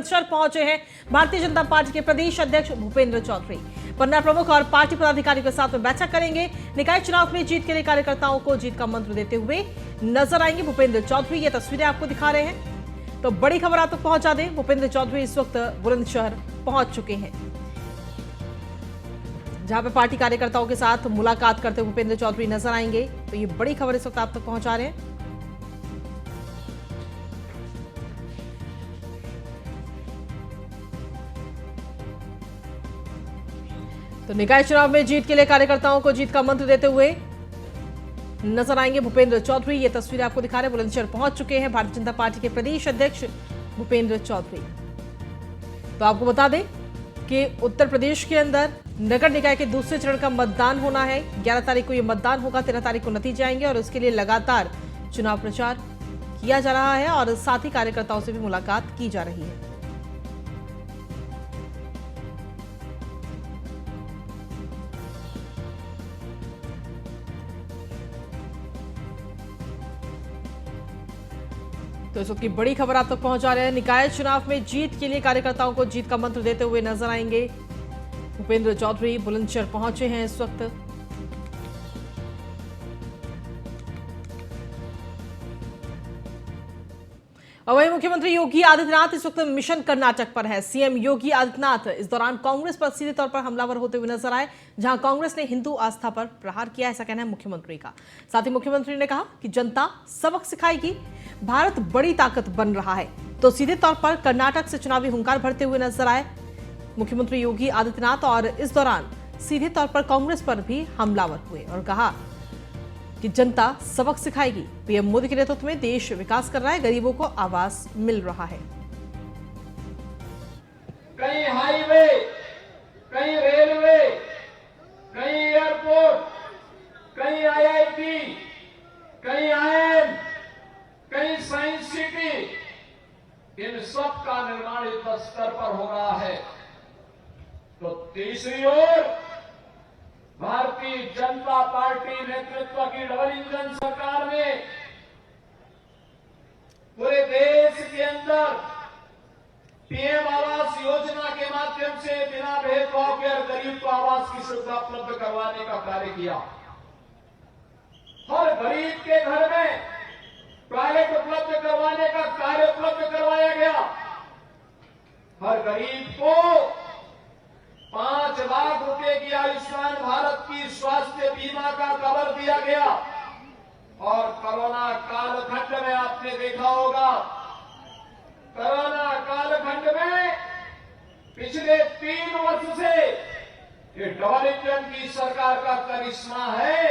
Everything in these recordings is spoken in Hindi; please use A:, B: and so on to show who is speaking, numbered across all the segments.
A: बुलंदशहर पहुंचे हैं भारतीय जनता पार्टी के प्रदेश अध्यक्ष भूपेंद्र चौधरी। पन्ना प्रमुख और पार्टी पदाधिकारियों के साथ में बैठक करेंगे। निकाय चुनाव में जीत के लिए कार्यकर्ताओं को जीत का मंत्र देते हुए नजर आएंगे भूपेंद्र चौधरी। ये तस्वीरें आपको दिखा रहे हैं, तो बड़ी खबर आप तक पहुंचा दें। भूपेंद्र चौधरी इस वक्त बुलंदशहर पहुंच चुके हैं, जहां पे पार्टी कार्यकर्ताओं के साथ मुलाकात करते हुए भूपेंद्र चौधरी नजर आएंगे। तो ये बड़ी खबर इस वक्त आप तक पहुंचा रहे हैं। तो निकाय चुनाव में जीत के लिए कार्यकर्ताओं को जीत का मंत्र देते हुए नजर आएंगे भूपेंद्र चौधरी। ये तस्वीरें आपको दिखा रहे हैं, बुलंदशहर पहुंच चुके हैं भारतीय जनता पार्टी के प्रदेश अध्यक्ष भूपेंद्र चौधरी। तो आपको बता दें कि उत्तर प्रदेश के अंदर नगर निकाय के दूसरे चरण का मतदान होना है। 11 तारीख को यह मतदान होगा, 13 तारीख को नतीजे आएंगे और उसके लिए लगातार चुनाव प्रचार किया जा रहा है और साथ ही कार्यकर्ताओं से भी मुलाकात की जा रही है। तो इस वक्त की बड़ी खबर आप तक पहुंचा रहे हैं। निकाय चुनाव में जीत के लिए कार्यकर्ताओं को जीत का मंत्र देते हुए नजर आएंगे भूपेंद्र चौधरी। बुलंदशहर पहुंचे हैं इस वक्त। और वहीं मुख्यमंत्री योगी आदित्यनाथ इस वक्त मिशन कर्नाटक पर है। सीएम योगी आदित्यनाथ इस दौरान कांग्रेस पर सीधे तौर पर हमलावर होते हुए नजर आए, जहां कांग्रेस ने हिंदू आस्था पर प्रहार किया, ऐसा कहना है मुख्यमंत्री का। साथ ही मुख्यमंत्री ने कहा कि जनता सबक सिखाएगी, भारत बड़ी ताकत बन रहा है। तो सीधे तौर पर कर्नाटक से चुनावी हुंकार भरते हुए नजर आए मुख्यमंत्री योगी आदित्यनाथ और इस दौरान सीधे तौर पर कांग्रेस पर भी हमलावर हुए और कहा कि जनता सबक सिखाएगी। पीएम मोदी के नेतृत्व में देश विकास कर रहा है, गरीबों को आवास मिल रहा है।
B: कहीं हाईवे, कहीं रेलवे, कहीं एयरपोर्ट, कहीं आईआईटी, कहीं आईआईएम, कहीं साइंस सिटी, इन सब का निर्माण युद्ध स्तर पर हो रहा है। तो तीसरी ओर भारतीय जनता पार्टी नेतृत्व की डबल इंजन सरकार ने पूरे देश के अंदर पीएम आवास योजना के माध्यम से बिना भेदभाव के हर गरीब को आवास की सुविधा उपलब्ध करवाने का कार्य किया। हर गरीब के घर में टॉयलेट उपलब्ध करवाने का कार्य उपलब्ध करवाया गया। हर गरीब को 5 लाख रुपए की आयुष्मान भारत की स्वास्थ्य बीमा का कवर दिया गया। और कोरोना कालखंड में आपने देखा होगा, कोरोना कालखंड में पिछले 3 वर्ष से ये डबल इंजन की सरकार का करिश्मा है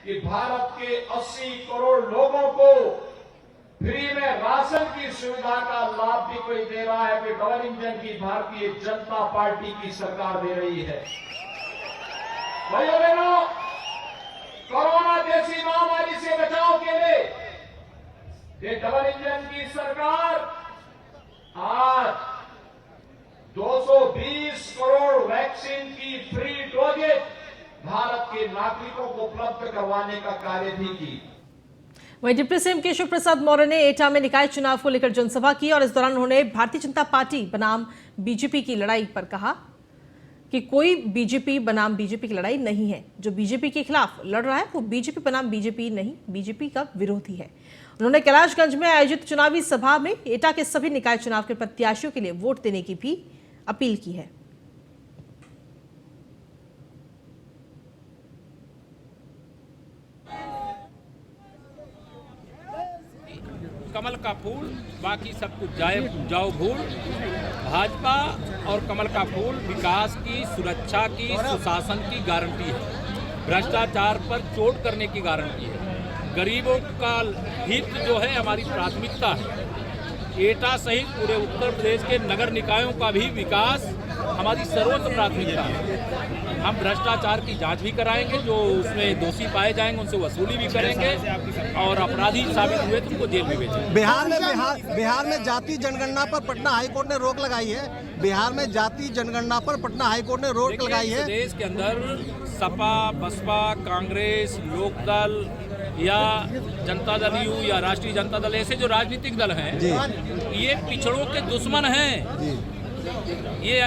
B: कि भारत के 80 करोड़ लोगों को फ्री में राशन की सुविधा का लाभ भी कोई दे रहा है कि डबल इंजन की भारतीय जनता पार्टी की सरकार दे रही है। भाइयों बहनों, कोरोना जैसी महामारी से बचाव के लिए ये डबल इंजन की सरकार आज 220 करोड़ वैक्सीन की फ्री डोजेज भारत के नागरिकों को उपलब्ध करवाने का कार्य भी की।
A: वहीं डिप्टी सीएम केशव प्रसाद मौर्य ने एटा में निकाय चुनाव को लेकर जनसभा की और इस दौरान उन्होंने भारतीय जनता पार्टी बनाम बीजेपी की लड़ाई पर कहा कि कोई बीजेपी बनाम बीजेपी की लड़ाई नहीं है। जो बीजेपी के खिलाफ लड़ रहा है वो बीजेपी बनाम बीजेपी नहीं, बीजेपी का विरोधी है। उन्होंने कैलाशगंज में आयोजित चुनावी सभा में एटा के सभी निकाय चुनाव के प्रत्याशियों के लिए वोट देने की भी अपील की है।
C: कमल का फूल, बाकी सब कुछ जाओ भूल। भाजपा और कमल का फूल विकास की, सुरक्षा की, सुशासन की गारंटी है। भ्रष्टाचार पर चोट करने की गारंटी है। गरीबों का हित जो है हमारी प्राथमिकता है। एटा सहित पूरे उत्तर प्रदेश के नगर निकायों का भी विकास हमारी सर्वोच्च प्राथमिकता है। हम भ्रष्टाचार की जांच भी कराएंगे, जो उसमें दोषी पाए जाएंगे उनसे वसूली भी करेंगे और अपराधी साबित हुए तो उनको जेल में भेजेंगे।
D: बिहार में जाति जनगणना पर पटना हाईकोर्ट ने रोक लगाई है। बिहार में जाति जनगणना पर पटना हाईकोर्ट ने रोक लगाई है।
C: देश के अंदर सपा, बसपा, कांग्रेस, लोकदल या जनता दल यू या राष्ट्रीय जनता दल, ऐसे जो राजनीतिक दल हैं, ये पिछड़ों के दुश्मन हैं, ये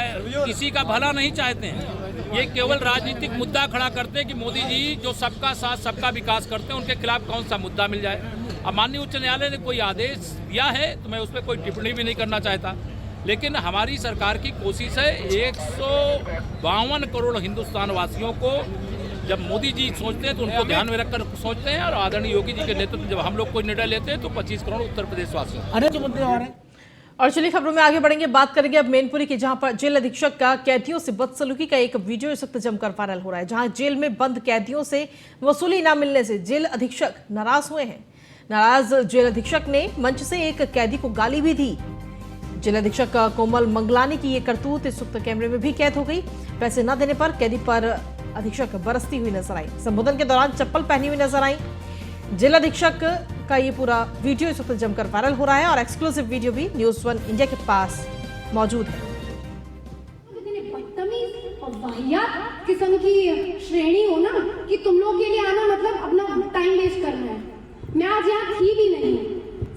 C: किसी का भला नहीं चाहते हैं। ये केवल राजनीतिक मुद्दा खड़ा करते हैं कि मोदी जी जो सबका साथ सबका विकास करते हैं उनके खिलाफ कौन सा मुद्दा मिल जाए। अब माननीय उच्च न्यायालय ने कोई आदेश दिया है तो मैं उस पर कोई टिप्पणी भी नहीं करना चाहता, लेकिन हमारी सरकार की कोशिश है 152 करोड़ हिंदुस्तान वासियों को जब मोदी जी सोचते हैं तो उनको ध्यान में रखकर सोचते हैं, और आदरणीय योगी जी के नेतृत्व जब हम लोग कोई निर्णय लेते हैं तो 25 करोड़ उत्तर प्रदेश वासियों।
E: अनेक मुद्दे और हैं।
A: और चलिए खबरों में आगे बढ़ेंगे, बात करेंगे अब मैनपुरी की, जहां पर जेल अधीक्षक का कैदियों से बदसलूकी का एक वीडियो इस वक्त जमकर वायरल हो रहा है। जहां जेल में बंद कैदियों से वसूली न मिलने से जेल अधीक्षक नाराज हुए हैं। नाराज जेल अधीक्षक ने मंच से एक कैदी को गाली भी दी। जेल अधीक्षक कोमल मंगलानी की ये करतूत इस वक्त कैमरे में भी कैद हो गई। पैसे न देने पर कैदी पर अधीक्षक बरसती हुई नजर आई। संबोधन के दौरान चप्पल पहनी हुई नजर आई। जेल अधीक्षक का ये पूरा वीडियो इस वक्त जमकर वायरल हो रहा है और एक्सक्लूसिव वीडियो भी न्यूज़ 1 इंडिया के पास मौजूद है।
F: बदतमीज और वाहियात किस्म की श्रेणी हो ना कि तुम लोग के लिए आना मतलब अपना टाइम वेस्ट करना है। मैं आज यहाँ थी भी नहीं,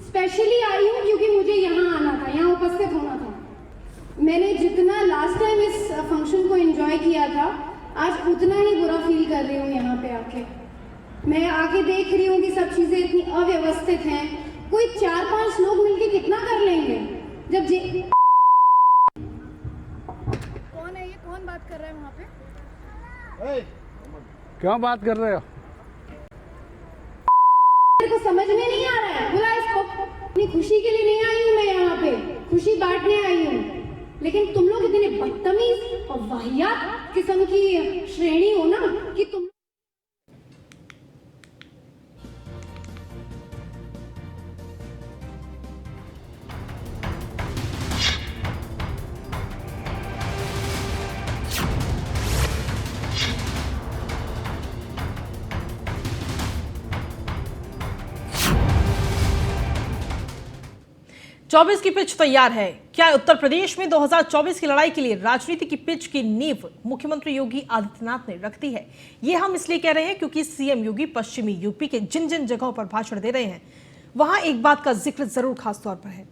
F: स्पेशली आई हूँ क्योंकि मुझे यहाँ आना था, यहाँ उपस्थित होना था। मैंने जितना लास्ट टाइम इस फंक्शन को एंजॉय किया था, आज उतना ही बुरा फील कर रही हूँ यहाँ पे आके। मैं आके देख रही हूँ कि सब चीजें इतनी अव्यवस्थित हैं। कोई 4-5 लोग मिलके कितना कर लेंगे जब कौन है ये, कौन बात कर रहा है वहाँ पे?
E: क्यों बात कर रहे हो?
F: मेरे को समझ में नहीं आ रहा है। बुला इसको। अपनी खुशी के लिए नहीं आई हूँ मैं यहाँ पे, खुशी बांटने आई हूँ। लेकिन तुम लोग इतने बदतमीज और वाहियात किस्म की श्रेणी हो ना कि तुम
A: चौबीस की पिच तैयार है। क्या उत्तर प्रदेश में 2024 की लड़ाई के लिए राजनीति की पिच की नींव मुख्यमंत्री योगी आदित्यनाथ ने रख दी है? ये हम इसलिए कह रहे हैं क्योंकि सीएम योगी पश्चिमी यूपी के जिन जिन जगहों पर भाषण दे रहे हैं वहां एक बात का जिक्र जरूर खास तौर पर है।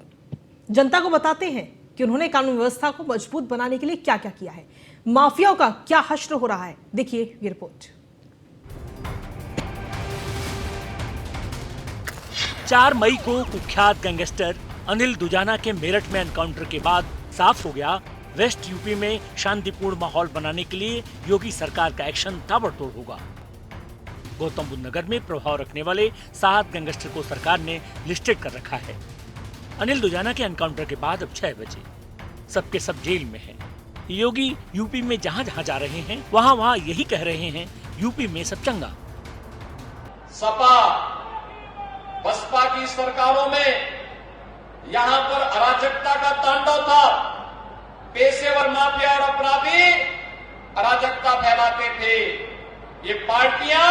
A: जनता को बताते हैं कि उन्होंने कानून व्यवस्था को मजबूत बनाने के लिए क्या क्या किया है, माफियाओं का क्या हश्र हो रहा है। देखिए ये रिपोर्ट।
G: 4 मई को कुख्यात गैंगस्टर अनिल दुजाना के मेरठ में एनकाउंटर के बाद साफ हो गया वेस्ट यूपी में शांतिपूर्ण माहौल बनाने के लिए योगी सरकार का एक्शन ताबड़तोड़ होगा। गौतम बुद्ध नगर में प्रभाव रखने वाले 7 गैंगस्टर को सरकार ने लिस्टेड कर रखा है। अनिल दुजाना के एनकाउंटर के बाद अब 6 बजे सबके सब जेल में हैं। योगी यूपी में जहां जहां जा रहे हैं वहां वहां यही कह रहे हैं, यूपी में सब चंगा।
B: सपा बसपा की सरकारों में यहां पर अराजकता का तांडव था। पेशेवर माफिया और अपराधी अराजकता फैलाते थे। ये पार्टियां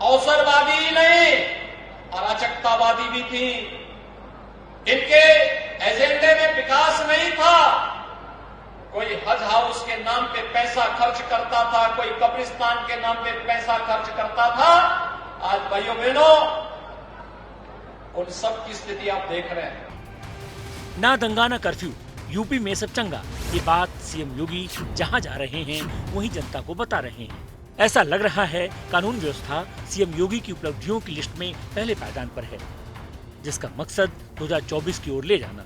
B: अवसरवादी ही नहीं, अराजकतावादी भी थी। इनके एजेंडे में विकास नहीं था। कोई हज हाउस के नाम पे पैसा खर्च करता था, कोई कब्रिस्तान के नाम पे पैसा खर्च करता था। आज भाइयों बहनों उन सब की स्थिति आप देख रहे हैं।
G: ना दंगा ना कर्फ्यू, यूपी में सब चंगा। ये बात सीएम योगी जहां जा रहे हैं वहीं जनता को बता रहे हैं। ऐसा लग रहा है कानून व्यवस्था सीएम योगी की उपलब्धियों की लिस्ट में पहले पायदान पर है, जिसका मकसद 2024 की ओर ले जाना।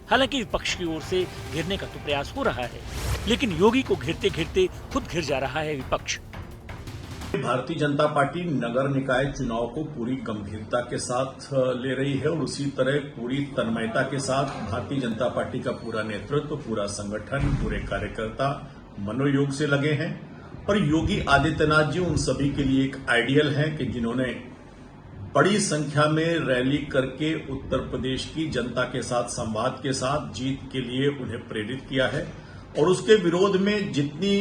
G: हालांकि विपक्ष की ओर से घिरने का तो प्रयास हो रहा है, लेकिन योगी को घिरते घिरते खुद घिर जा रहा है विपक्ष।
H: भारतीय जनता पार्टी नगर निकाय चुनाव को पूरी गंभीरता के साथ ले रही है और उसी तरह पूरी तन्मयता के साथ भारतीय जनता पार्टी का पूरा नेतृत्व, पूरा संगठन, पूरे कार्यकर्ता मनोयोग से लगे हैं। और योगी आदित्यनाथ जी उन सभी के लिए एक आइडियल हैं कि जिन्होंने बड़ी संख्या में रैली करके उत्तर प्रदेश की जनता के साथ संवाद के साथ जीत के लिए उन्हें प्रेरित किया है। और उसके विरोध में जितनी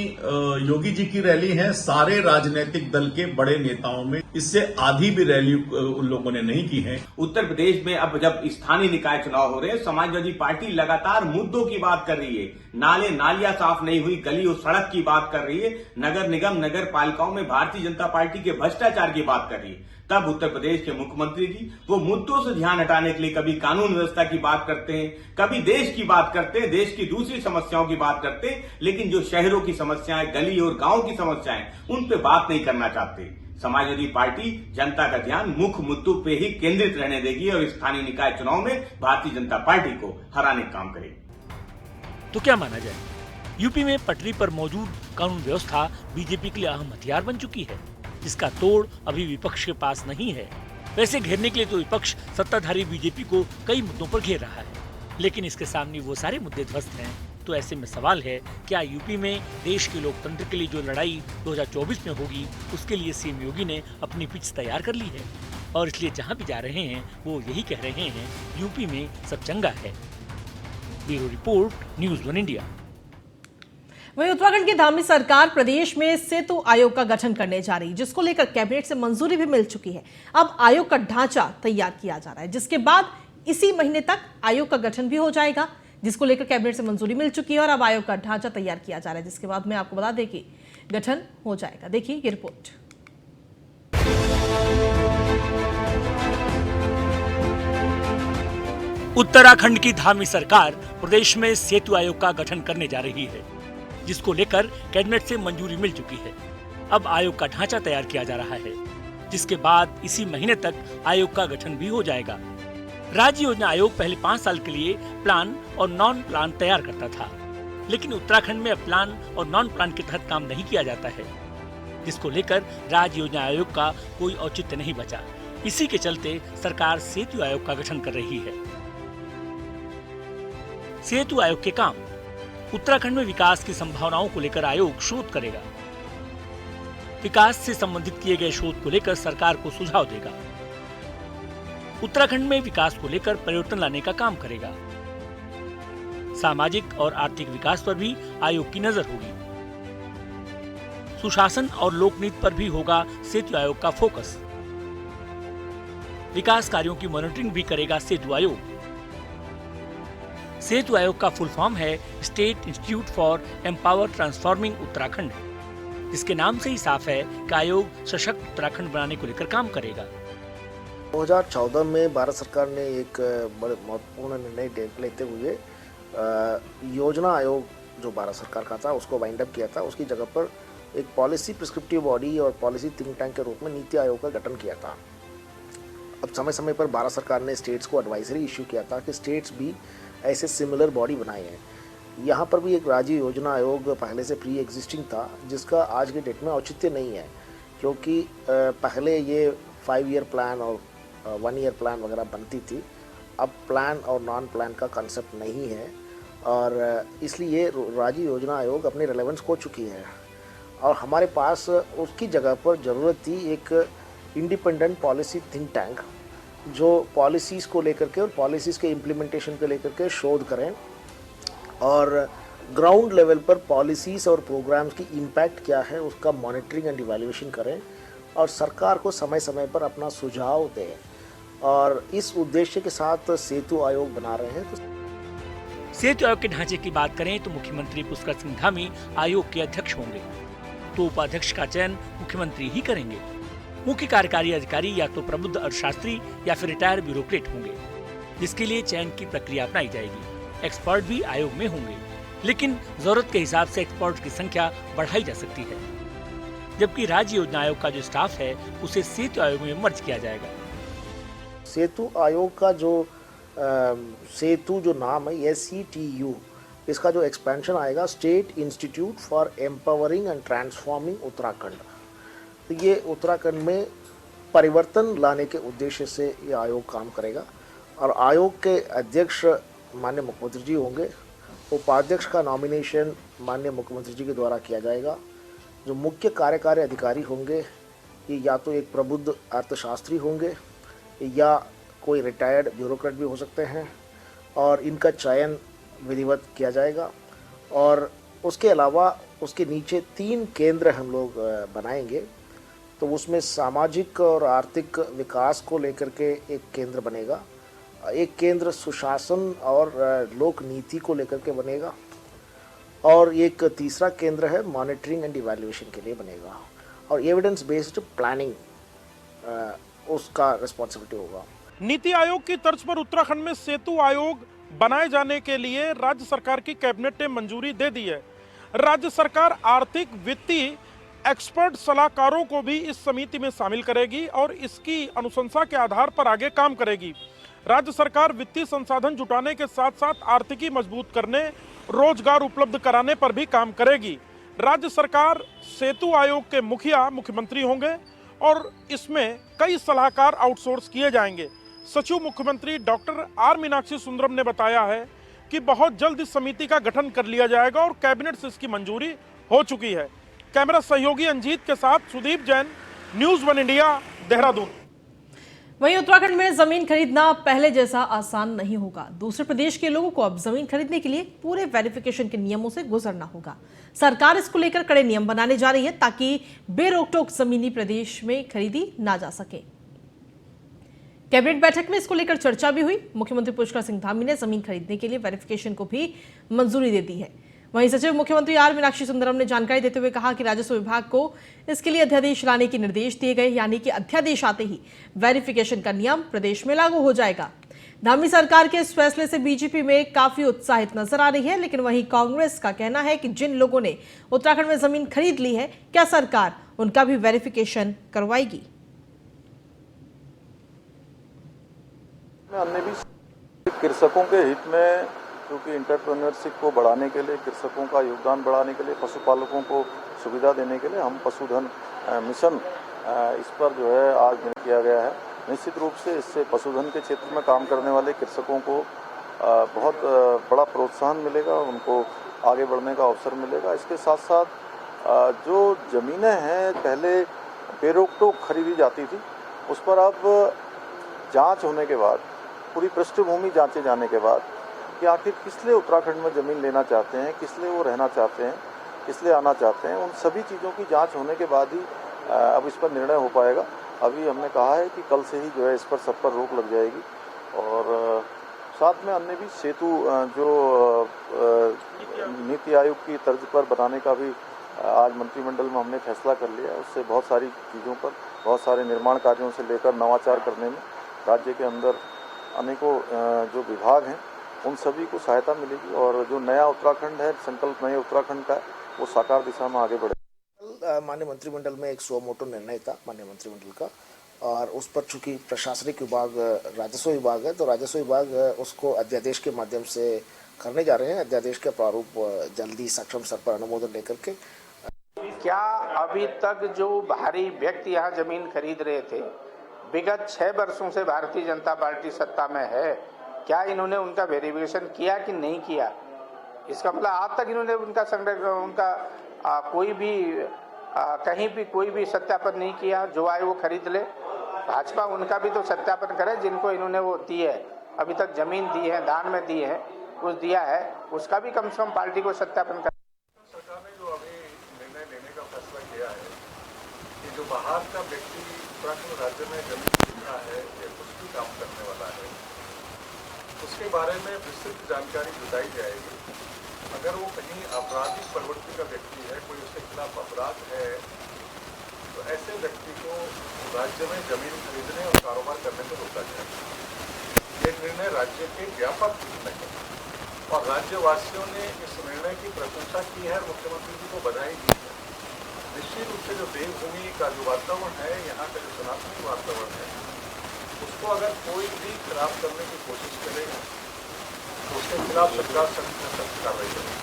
H: योगी जी की रैली है, सारे राजनीतिक दल के बड़े नेताओं में इससे आधी भी रैली उन लोगों ने नहीं की है।
I: उत्तर प्रदेश में अब जब स्थानीय निकाय चुनाव हो रहे हैं, समाजवादी पार्टी लगातार मुद्दों की बात कर रही है। नाले नालियां साफ नहीं हुई, गली और सड़क की बात कर रही है। नगर निगम, नगर पालिकाओं में भारतीय जनता पार्टी के भ्रष्टाचार की बात कर रही है। तब उत्तर प्रदेश के मुख्यमंत्री जी वो मुद्दों से ध्यान हटाने के लिए कभी कानून व्यवस्था की बात करते हैं, कभी देश की बात करते हैं, देश की दूसरी समस्याओं की बात करते हैं, लेकिन जो शहरों की समस्याएं, गली और गांव की समस्याएं, उन पे बात नहीं करना चाहते। समाजवादी पार्टी जनता का ध्यान मुख्य मुद्दों पे ही केंद्रित रहने देगी और स्थानीय निकाय चुनाव में भारतीय जनता पार्टी को हराने का काम करेगी।
G: तो क्या माना जाए, यूपी में पटरी पर मौजूद कानून व्यवस्था बीजेपी के लिए अहम हथियार बन चुकी है, जिसका तोड़ अभी विपक्ष के पास नहीं है। वैसे घेरने के लिए तो विपक्ष सत्ताधारी बीजेपी को कई मुद्दों पर घेर रहा है, लेकिन इसके सामने वो सारे मुद्दे ध्वस्त हैं। तो ऐसे में सवाल है, क्या यूपी में देश के लोकतंत्र के लिए जो लड़ाई 2024 में होगी, उसके लिए सीएम योगी ने अपनी पिच तैयार कर ली है? और इसलिए जहां भी जा रहे हैं वो यही कह रहे हैं, यूपी में सब चंगा है। Bureau report, news 1 India.
A: वहीं उत्तराखंड की धामी सरकार प्रदेश में सेतु आयोग का गठन करने जा रही है, जिसको लेकर कैबिनेट से मंजूरी भी मिल चुकी है। अब आयोग का ढांचा तैयार किया जा रहा है, जिसके बाद इसी महीने तक आयोग का गठन भी हो जाएगा, जिसको लेकर कैबिनेट से मंजूरी मिल चुकी है और अब आयोग का ढांचा तैयार किया जा रहा है, जिसके बाद मैं आपको बता दें कि गठन हो जाएगा। देखिए ये रिपोर्ट।
G: उत्तराखंड की धामी सरकार प्रदेश में सेतु आयोग का गठन करने जा रही है, जिसको लेकर कैबिनेट से मंजूरी मिल चुकी है। अब आयोग का ढांचा तैयार किया जा रहा है, जिसके बाद इसी महीने तक आयोग का गठन भी हो जाएगा। राज्य योजना आयोग पहले 5 साल के लिए प्लान और नॉन प्लान तैयार करता था, लेकिन उत्तराखंड में अब प्लान और नॉन प्लान के तहत काम नहीं किया जाता है, जिसको लेकर राज्य योजना आयोग का कोई औचित्य नहीं बचा। इसी के चलते सरकार सेतु आयोग का गठन कर रही है। सेतु आयोग के काम: उत्तराखंड में विकास की संभावनाओं को लेकर आयोग शोध करेगा। विकास से संबंधित किए गए शोध को लेकर सरकार को सुझाव देगा। उत्तराखंड में विकास को लेकर परिवर्तन लाने का काम करेगा। सामाजिक और आर्थिक विकास पर भी आयोग की नजर होगी। सुशासन और लोकनीति पर भी होगा सेतु आयोग का फोकस। विकास कार्यों की मॉनिटरिंग भी करेगा सेतु आयोग। सेतु आयोग का फुल फॉर्म है state institute for empower transforming Uttarakhand, जिसके नाम से ही साफ है कि आयोग सशक्त उत्तराखंड बनाने को लेकर काम करेगा।
J: 2014 में भारत सरकार ने एक बड़े महत्वपूर्ण निर्णय लेते हुए योजना आयोग जो भारत सरकार का था उसको वाइंड अप किया था। उसकी जगह पर एक पॉलिसी प्रिस्क्रिप्टिव बॉडी और पॉलिसी थिंक टैंक के रूप में नीति आयोग का गठन किया था। अब समय समय पर भारत सरकार ने स्टेट्स को एडवाइजरी इश्यू किया था कि स्टेट्स भी ऐसे सिमिलर बॉडी बनाए हैं। यहाँ पर भी एक राज्य योजना आयोग पहले से प्री एग्जिस्टिंग था, जिसका आज के डेट में औचित्य नहीं है, क्योंकि पहले ये 5 ईयर प्लान और 1 ईयर प्लान वगैरह बनती थी। अब प्लान और नॉन प्लान का कंसेप्ट नहीं है और इसलिए राज्य योजना आयोग अपनी रेलेवेंस खो चुकी है और हमारे पास उसकी जगह पर ज़रूरत थी एक इंडिपेंडेंट पॉलिसी थिंक टैंक जो पॉलिसीज़ को लेकर के और पॉलिसीज़ के इम्प्लीमेंटेशन को लेकर के शोध करें और ग्राउंड लेवल पर पॉलिसीज़ और प्रोग्राम्स की इम्पैक्ट क्या है उसका मॉनिटरिंग एंड इवैल्यूएशन करें और सरकार को समय समय पर अपना सुझाव दें। और इस उद्देश्य के साथ सेतु आयोग बना रहे हैं।
G: सेतु आयोग के ढांचे की बात करें तो मुख्यमंत्री पुष्कर सिंह धामी आयोग के अध्यक्ष होंगे, तो उपाध्यक्ष का चयन मुख्यमंत्री ही करेंगे। मुख्य कार्यकारी अधिकारी या तो प्रबुद्ध अर्थशास्त्री या फिर रिटायर ब्यूरोक्रेट होंगे, जिसके लिए चयन की प्रक्रिया अपनाई जाएगी। एक्सपर्ट भी आयोग में होंगे, लेकिन जरूरत के हिसाब से एक्सपर्ट की संख्या बढ़ाई जा सकती है। जबकि राज्य योजना आयोग का जो स्टाफ है उसे सेतु आयोग में मर्ज किया जाएगा।
J: सेतु आयोग का जो सेतु जो नाम है SETU, इसका जो एक्सपेंशन आएगा state institute for empowering and transforming Uttarakhand. तो ये उत्तराखंड में परिवर्तन लाने के उद्देश्य से ये आयोग काम करेगा और आयोग के अध्यक्ष माननीय मुख्यमंत्री जी होंगे। उपाध्यक्ष का नॉमिनेशन माननीय मुख्यमंत्री जी के द्वारा किया जाएगा। जो मुख्य कार्यकारी अधिकारी होंगे ये या तो एक प्रबुद्ध अर्थशास्त्री होंगे या कोई रिटायर्ड ब्यूरोक्रेट भी हो सकते हैं और इनका चयन विधिवत किया जाएगा। और उसके अलावा उसके नीचे 3 केंद्र हम लोग बनाएंगे। तो उसमें सामाजिक और आर्थिक विकास को लेकर के एक केंद्र बनेगा, एक केंद्र सुशासन और लोक नीति को लेकर के बनेगा और एक तीसरा केंद्र है मॉनिटरिंग एंड इवैल्यूएशन के लिए बनेगा और एविडेंस बेस्ड प्लानिंग उसका रिस्पॉन्सिबिलिटी होगा।
K: नीति आयोग की तर्ज पर उत्तराखंड में सेतु आयोग बनाए जाने के लिए राज्य सरकार की कैबिनेट ने मंजूरी दे दी है। राज्य सरकार आर्थिक वित्तीय एक्सपर्ट सलाहकारों को भी इस समिति में शामिल करेगी और इसकी अनुशंसा के आधार पर आगे काम करेगी। राज्य सरकार वित्तीय संसाधन जुटाने के साथ साथ आर्थिकी मजबूत करने, रोजगार उपलब्ध कराने पर भी काम करेगी। राज्य सरकार सेतु आयोग के मुखिया मुख्यमंत्री होंगे और इसमें कई सलाहकार आउटसोर्स किए जाएंगे। सचिव मुख्यमंत्री डॉक्टर आर मीनाक्षी सुंदरम ने बताया है कि बहुत जल्द इस समिति का गठन कर लिया जाएगा और कैबिनेट से इसकी मंजूरी हो चुकी है। कैमरा सहयोगी अंजीत के साथ सुदीप जैन, न्यूज़ 1 इंडिया, देहरादून।
A: वहीं उत्तराखंड में जमीन खरीदना पहले जैसा आसान नहीं होगा। दूसरे प्रदेश के लोगों को अब जमीन खरीदने के लिए पूरे वेरिफिकेशन के नियमों से गुजरना होगा। सरकार इसको लेकर कड़े नियम बनाने जा रही है ताकि बेरोक-टोक जमीनी प्रदेश में खरीदी ना जा सके। कैबिनेट बैठक में इसको लेकर चर्चा भी हुई। मुख्यमंत्री पुष्कर सिंह धामी ने जमीन खरीदने के लिए वेरिफिकेशन को भी मंजूरी दे दी है। वहीं सचिव मुख्यमंत्री आर मीनाक्षी सुंदरम ने जानकारी देते हुए कहा कि राजस्व विभाग को इसके लिए अध्यादेश लाने के निर्देश दिए गए, यानी कि अध्यादेश आते ही वेरिफिकेशन का नियम प्रदेश में लागू हो जाएगा। धामी सरकार के इस फैसले से बीजेपी में काफी उत्साहित नजर आ रही है, लेकिन वहीं कांग्रेस का कहना है कि जिन लोगों ने उत्तराखंड में जमीन खरीद ली है, क्या सरकार उनका भी वेरिफिकेशन करवाएगी?
L: अन्य भी कृषकों के हित में, क्योंकि इंटरप्रेन्योरशिप को बढ़ाने के लिए, कृषकों का योगदान बढ़ाने के लिए, पशुपालकों को सुविधा देने के लिए हम पशुधन मिशन इस पर जो है आज किया गया है। निश्चित रूप से इससे पशुधन के क्षेत्र में काम करने वाले कृषकों को बहुत बड़ा प्रोत्साहन मिलेगा, उनको आगे बढ़ने का अवसर मिलेगा। इसके साथ साथ जो ज़मीनें हैं पहले बेरोक-टोक खरीदी जाती थी, उस पर अब जांच होने के बाद, पूरी पृष्ठभूमि जांचे जाने के बाद कि आखिर किस लिए उत्तराखंड में ज़मीन लेना चाहते हैं, किस लिए वो रहना चाहते हैं, किस लिए आना चाहते हैं, उन सभी चीज़ों की जांच होने के बाद ही अब इस पर निर्णय हो पाएगा। अभी हमने कहा है कि कल से ही जो है इस पर सब पर रोक लग जाएगी। और साथ में अन्य भी सेतु जो नीति आयोग की तर्ज पर बनाने का भी आज मंत्रिमंडल में हमने फैसला कर लिया है। उससे बहुत सारी चीज़ों पर, बहुत सारे निर्माण कार्यों से लेकर नवाचार करने में राज्य के अंदर अनेकों जो विभाग हैं उन सभी को सहायता मिलेगी और जो नया उत्तराखंड है, संकल्प नए उत्तराखंड का, वो साकार दिशा में आगे बढ़ेगा।
J: माननीय मंत्रिमंडल में एक सुमोटो निर्णय था माननीय मंत्रिमंडल का, और उस पर चूंकि प्रशासनिक विभाग राजस्व विभाग है, तो राजस्व विभाग उसको अध्यादेश के माध्यम से करने जा रहे हैं। अध्यादेश का प्रारूप जल्दी सक्षम स्तर पर अनुमोदन लेकर के।
M: क्या अभी तक जो बाहरी व्यक्ति यहाँ जमीन खरीद रहे थे, विगत 6 वर्षों से भारतीय जनता पार्टी सत्ता में है, क्या इन्होंने उनका वेरिफिकेशन किया कि नहीं किया? इसका मतलब आज तक इन्होंने उनका कोई भी कहीं भी कोई भी सत्यापन नहीं किया। जो आए वो खरीद ले। भाजपा उनका भी तो सत्यापन करे, जिनको इन्होंने वो दी है, अभी तक जमीन दी है, दान में दी है, कुछ दिया है, उसका भी कम से कम पार्टी को सत्यापन करे।
L: सरकार ने जो अभी निर्णय लेने का फैसला किया है कि जो बाहर का व्यक्ति उत्तराखंड राज्य में जमीन खरीद रहा है या कुछ भी काम करने वाला है, उसके बारे में विस्तृत जानकारी जुटाई जाएगी। अगर वो कहीं आपराधिक प्रवृत्ति का व्यक्ति है, कोई उसके खिलाफ अपराध है, तो ऐसे व्यक्ति को राज्य में जमीन खरीदने और कारोबार करने से रोका जाएगा। ये निर्णय राज्य के व्यापक हित में है और राज्यवासियों ने इस निर्णय की प्रशंसा की है और मुख्यमंत्री जी को बधाई दी है। निश्चित रूप से जो देवभूमि का जो वातावरण है, यहाँ का जो सनातनी वातावरण है, उसको अगर कोई भी खराब करने की कोशिश करेगा तो उसके खिलाफ सरकार सख्त कार्रवाई करेगी।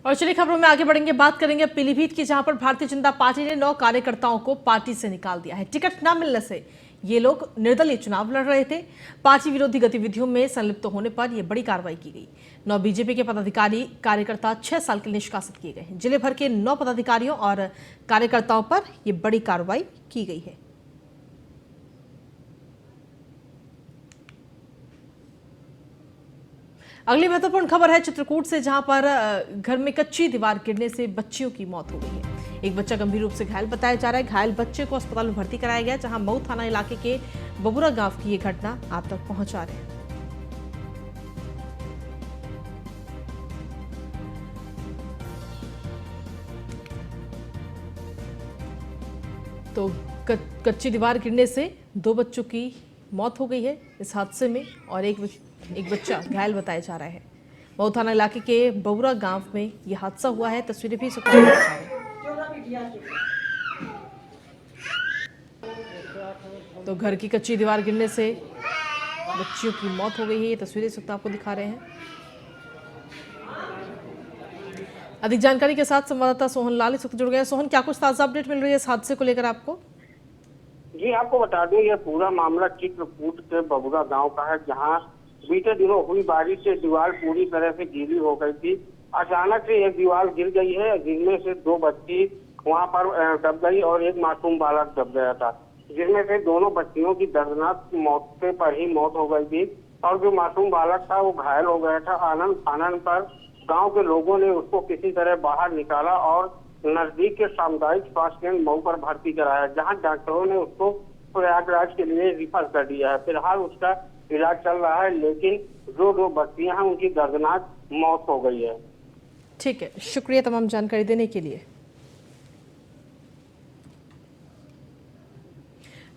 A: और चलिए खबरों में आगे बढ़ेंगे, बात करेंगे पीलीभीत की, जहां पर भारतीय जनता पार्टी ने 9 कार्यकर्ताओं को पार्टी से निकाल दिया है। टिकट न मिलने से ये लोग निर्दलीय चुनाव लड़ रहे थे। पार्टी विरोधी गतिविधियों में संलिप्त होने पर यह बड़ी कार्रवाई की गई। 9 बीजेपी के पदाधिकारी कार्यकर्ता 6 साल के लिए निष्कासित किए गए हैं। जिले भर के 9 पदाधिकारियों और कार्यकर्ताओं पर यह बड़ी कार्रवाई की गई है। अगली महत्वपूर्ण खबर है चित्रकूट से, जहां पर घर में कच्ची दीवार गिरने से बच्चियों की मौत हो गई है। एक बच्चा गंभीर रूप से घायल बताया जा रहा है। घायल बच्चे को अस्पताल में भर्ती कराया गया, जहां मऊ थाना इलाके के बबुरा गांव की ये घटना आप तक पहुंचा रहे हैं। तो कच्ची दीवार गिरने से 2 बच्चों की मौत हो गई है इस हादसे में और एक बच्चा घायल बताया जा रहा है। मऊ थाना इलाके के बबुरा गांव में यह हादसा हुआ है। तस्वीरें भी सुखा तो घर की कच्ची दीवार गिरने से बच्चियों की मौत हो गई है। ये तस्वीरें इस वक्त आपको दिखा रहे हैं। अधिक जानकारी के साथ संवाददाता सोहन लाल इस वक्त जुड़ गए। सोहन, क्या कुछ ताजा अपडेट मिल रही है इस हादसे को लेकर आपको?
N: जी, आपको बता दें यह पूरा मामला चित्रकूट के बबुरा गांव का है, जहां बीते दिनों हुई बारिश से दीवार पूरी तरह से गीली हो गई थी। अचानक से एक दीवार गिर गई है, जिनमें से 2 बच्ची वहां पर दब गई और एक मासूम बालक दब गया था, जिसमें से दोनों बच्चियों की दर्दनाक मौके पर ही मौत हो गई थी और जो मासूम बालक था वो घायल हो गया था। आनंद पर गांव के लोगों ने उसको किसी तरह बाहर निकाला और नजदीक के सामुदायिक स्वास्थ्य केंद्र मऊ पर भर्ती कराया, जहां डॉक्टरों ने उसको प्रयागराज के लिए रिफर कर दिया है। फिलहाल उसका इलाज चल रहा है, लेकिन जो 2 बच्चियां हैं उनकी दर्दनाक मौत हो गई है।
A: ठीक है, शुक्रिया तमाम जानकारी देने के लिए।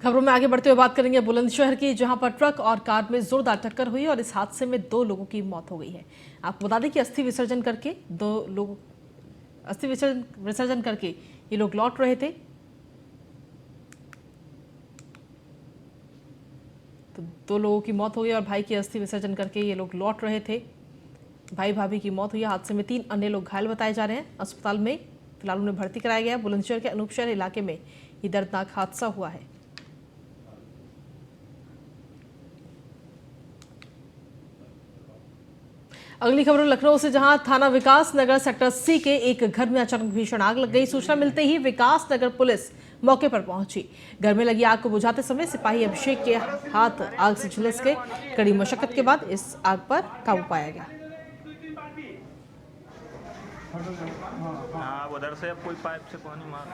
A: खबरों में आगे बढ़ते हुए बात करेंगे बुलंदशहर की, जहां पर ट्रक और कार में जोरदार टक्कर हुई और इस हादसे में 2 लोगों की मौत हो गई है। आपको बता दें कि अस्थि विसर्जन करके ये लोग लौट रहे थे। तो 2 लोगों की मौत हो गई और भाई की अस्थि विसर्जन करके ये लोग लौट रहे थे। भाई भाभी की मौत हुई। हादसे में 3 अन्य लोग घायल बताए जा रहे हैं। अस्पताल में फिलहाल उन्हें भर्ती कराया गया है। बुलंदशहर के अनूपशहर इलाके में ये दर्दनाक हादसा हुआ है। अगली खबर लखनऊ से, जहां थाना विकास नगर सेक्टर C के एक घर में अचानक भीषण आग लग गई। सूचना मिलते ही विकास नगर पुलिस मौके पर पहुंची। घर में लगी आग को बुझाते समय सिपाही अभिषेक के हाथ आग से झुलस गए। कड़ी मशक्कत के बाद इस आग पर काबू पाया गया।
O: उधर से कोई पाइप से पानी मार।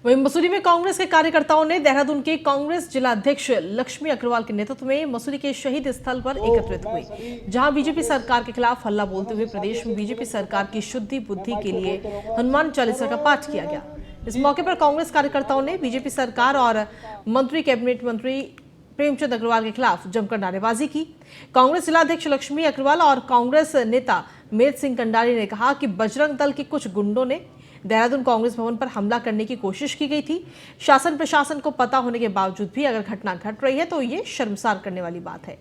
A: वहीं मसूरी में कांग्रेस के कार्यकर्ताओं ने देहरादून के कांग्रेस जिला अध्यक्ष लक्ष्मी अग्रवाल के नेतृत्व में मसूरी के शहीद स्थल पर एकत्रित हुए, जहां बीजेपी सरकार के खिलाफ हल्ला बोलते हुए प्रदेश में बीजेपी सरकार की शुद्धि बुद्धि के लिए हनुमान चालीसा का पाठ किया गया। इस मौके पर कांग्रेस कार्यकर्ताओं ने बीजेपी सरकार और मंत्री कैबिनेट मंत्री प्रेमचंद अग्रवाल के खिलाफ जमकर नारेबाजी की। कांग्रेस जिलाध्यक्ष लक्ष्मी अग्रवाल और कांग्रेस नेता मेद सिंह कंडारी ने कहा कि बजरंग दल के कुछ गुंडों ने देहरादून कांग्रेस भवन पर हमला करने की कोशिश की गई थी। शासन प्रशासन को पता होने के बावजूद भी अगर घटना घट रही है तो ये शर्मसार करने वाली बात है।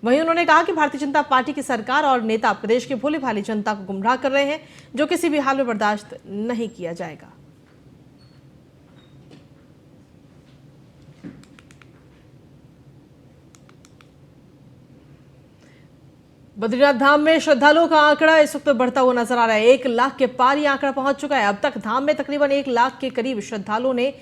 A: वहीं उन्होंने कहा कि भारतीय जनता पार्टी की सरकार और नेता प्रदेश के भोली भाली जनता को गुमराह कर रहे हैं, जो किसी भी हाल में बर्दाश्त नहीं किया जाएगा। बद्रीनाथ धाम में श्रद्धालुओं का आंकड़ा इस वक्त बढ़ता हुआ नजर आ रहा है। 1 लाख के पार ये आंकड़ा पहुंच चुका है। अब तक धाम में तकरीबन 1 लाख के करीब श्रद्धालुओं ने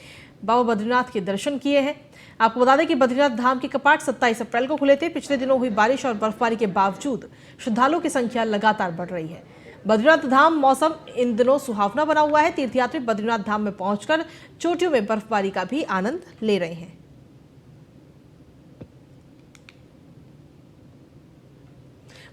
A: बाबा बद्रीनाथ के दर्शन किए हैं। आपको बता दें कि बद्रीनाथ धाम के कपाट 27 अप्रैल को खुले थे। पिछले दिनों हुई बारिश और बर्फबारी के बावजूद श्रद्धालुओं की संख्या लगातार बढ़ रही है। बद्रीनाथ धाम मौसम इन दिनों सुहावना बना हुआ है। तीर्थयात्री बद्रीनाथ धाम में पहुंचकर चोटियों में बर्फबारी का भी आनंद ले रहे हैं।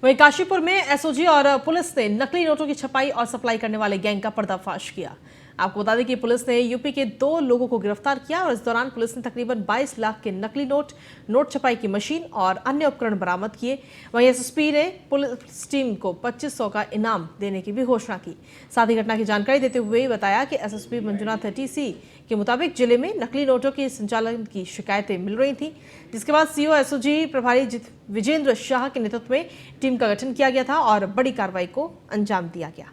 A: वहीं काशीपुर में एसओजी और पुलिस ने नकली नोटों की छपाई और सप्लाई करने वाले गैंग का पर्दाफाश किया। आपको बता दें कि पुलिस ने यूपी के 2 लोगों को गिरफ्तार किया और इस दौरान पुलिस ने तकरीबन 22 लाख के नकली नोट छपाई की मशीन और अन्य उपकरण बरामद किए। वहीं एसएसपी ने पुलिस टीम को 2500 का इनाम देने की भी घोषणा की। साथ ही घटना की जानकारी देते हुए बताया कि एसएसपी मंजुनाथ टीसी के मुताबिक जिले में नकली नोटों के संचालन की शिकायतें मिल रही थी, जिसके बाद सीओ एसओजी प्रभारी विजेंद्र शाह के नेतृत्व में टीम का गठन किया गया था और बड़ी कार्रवाई को अंजाम दिया गया।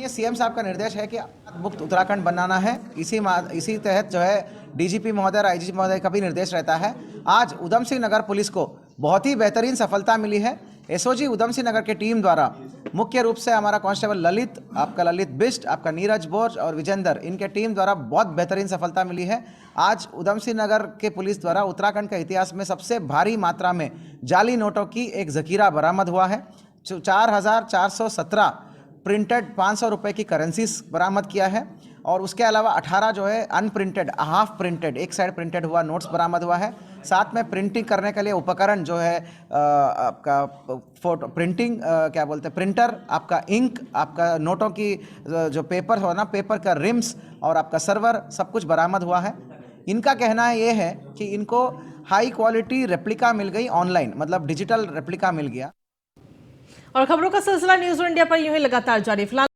P: सीएम साहब का निर्देश है कि मुक्त उत्तराखंड बनाना है। इसी तहत जो है डीजीपी महोदय और आईजीपी महोदय का भी निर्देश रहता है। आज उधम सिंह नगर पुलिस को बहुत ही बेहतरीन सफलता मिली है। एसओजी उधम सिंह नगर की टीम द्वारा मुख्य रूप से हमारा कांस्टेबल ललित, आपका ललित बिष्ट, आपका नीरज बोज और विजेंद्र, इनके टीम द्वारा बहुत बेहतरीन सफलता मिली है। आज उधम सिंह नगर के पुलिस द्वारा उत्तराखंड के इतिहास में सबसे भारी मात्रा में जाली नोटों की एक जखीरा बरामद हुआ है। 4417 प्रिंटेड 500 रुपये की करेंसीज बरामद किया है और उसके अलावा 18 जो है अनप्रिंटेड, हाफ प्रिंटेड, एक साइड प्रिंटेड हुआ नोट्स बरामद हुआ है। साथ में प्रिंटिंग करने के लिए उपकरण जो है आपका फोटो प्रिंटिंग क्या बोलते हैं, प्रिंटर, आपका इंक, आपका नोटों की जो पेपर हो ना, पेपर का रिम्स और आपका सर्वर, सब कुछ बरामद हुआ है। इनका कहना ये है कि इनको हाई क्वालिटी रेप्लिका मिल गई ऑनलाइन, मतलब डिजिटल रेप्लिका मिल गया।
A: और खबरों का सिलसिला न्यूज़ इंडिया पर यूं ही लगातार जारी। फिलहाल